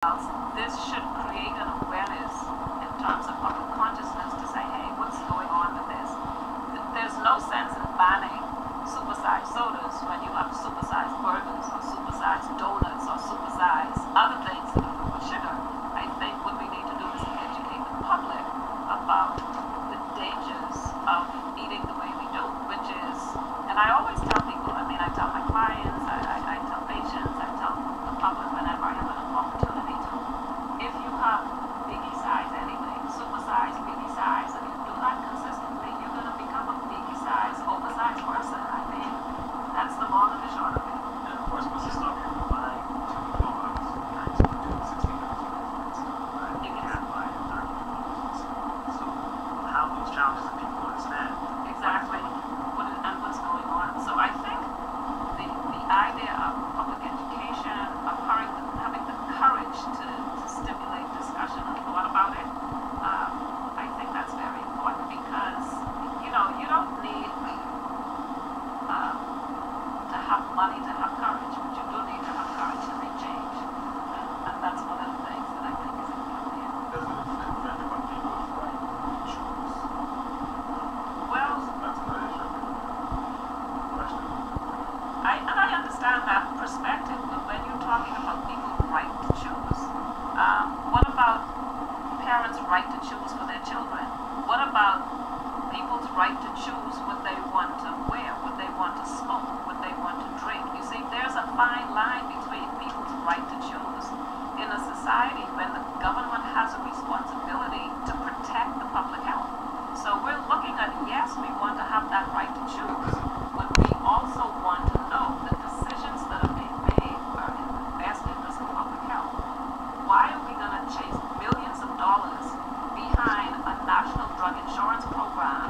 This should create an awareness in terms of public consciousness to say, hey, what's going on with this? There's no sense in banning supersized sodas when you have supersized burgers or supersized donuts or supersized other things that are filled with sugar. I think what we need to do is educate the public about the dangers of eating the way we do, which is, and I always tell people, I tell my clients, I tell patients, I tell the public whenever I have an opportunity to, if you have biggie size anyway, super size, biggie size, and you do that consistently, you're going to become a biggie size, oversized person. That's the long and the short of it. And of course, once you stop your buying 2 donuts, you're doing 16 ounces. You can't buy 30 donuts. So how those challenges that people understand exactly what's going on. So I think the idea of public education, of having the courage to stimulate discussion and thought about it, I think that's very important because, you don't need to have money to have courage, but you do need to have courage to make change. And that's one of the things that I think is important here. does it infringe upon people's right to choose? Well, That's another issue. Question. I understand that perspective, but when you're talking about people's right to choose, what about parents' right to choose for their children? What about people's right to choose what they want to wear, what they want to smoke, what they want to drink? You see, there's a fine line between people's right to choose in a society when the government has a responsibility to protect the public health. So we're looking at, yes, we want to have that right to choose, but we also want to know that decisions that are being made are in the best interest of public health. Why are we going to chase millions of dollars behind a national drug insurance program,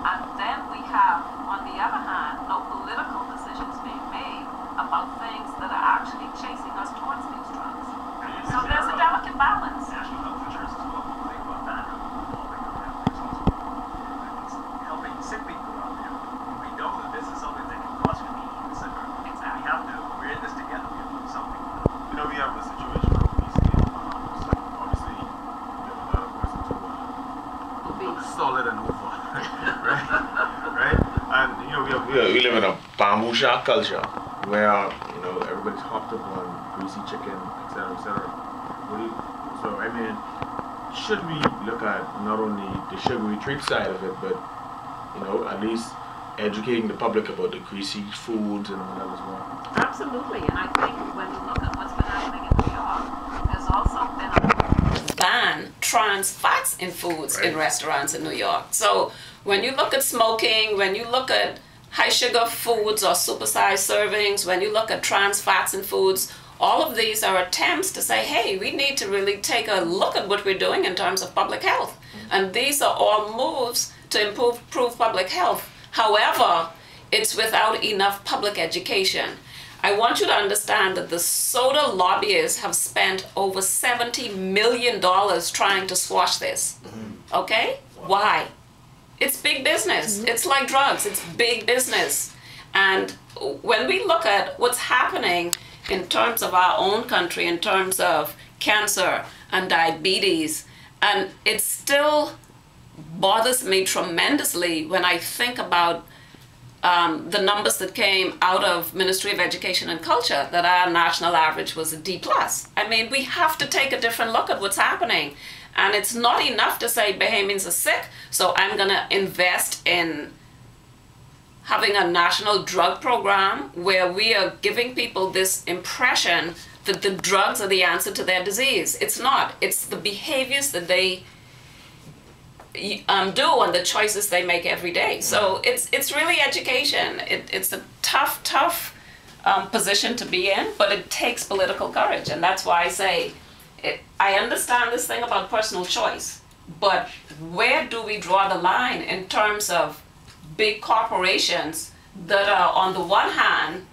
and then we have, on the other hand, no political decisions being made about things that are actually chasing us towards these drugs? So there's a delicate balance. National health insurance as well. Think about that. All the family responsible. It's helping sick people out there. We know that this is something that can cause you to be even sicker. Exactly. We're in this together. We have to do something. We have a situation with obesity. Obviously, we have a lot of ways to solid and over. right? And we live in a bamboo culture where everybody's hopped up on greasy chicken, etc., etc. Should we look at not only the sugary treat side of it, but at least educating the public about the greasy foods and all that as well? Absolutely, and I think when you look at what's been happening in New York, there's also been a ban trans fats in foods in restaurants in New York. So when you look at smoking, when you look at high sugar foods or supersized servings, when you look at trans fats in foods, all of these are attempts to say, hey, we need to really take a look at what we're doing in terms of public health. And these are all moves to improve public health. However, it's without enough public education. I want you to understand that the soda lobbyists have spent over $70 million trying to squash this. Okay? Why? It's big business. It's like drugs. It's big business. And when we look at what's happening in terms of our own country, in terms of cancer and diabetes, and it still bothers me tremendously when I think about the numbers that came out of Ministry of Education and Culture, that our national average was a D+. We have to take a different look at what's happening. And it's not enough to say Bahamians are sick, so I'm going to invest in having a national drug program where we are giving people this impression that the drugs are the answer to their disease. It's not. It's the behaviors that they do and the choices they make every day. So it's really education. It's a tough position to be in, but it takes political courage. And that's why I say, I understand this thing about personal choice, but where do we draw the line in terms of big corporations that are, on the one hand,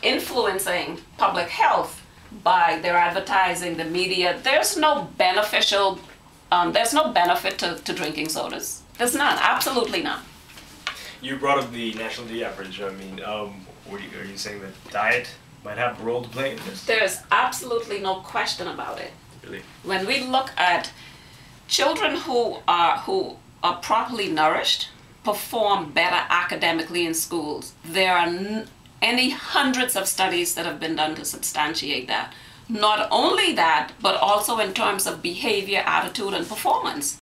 influencing public health by their advertising, the media? There's no benefit to drinking sodas. There's none, absolutely none. You brought up the national D average. Are you saying that diet might have a role to play in this? There's absolutely no question about it. Really? When we look at children who are properly nourished, perform better academically in schools. There are any hundreds of studies that have been done to substantiate that. Not only that, but also in terms of behavior, attitude, and performance.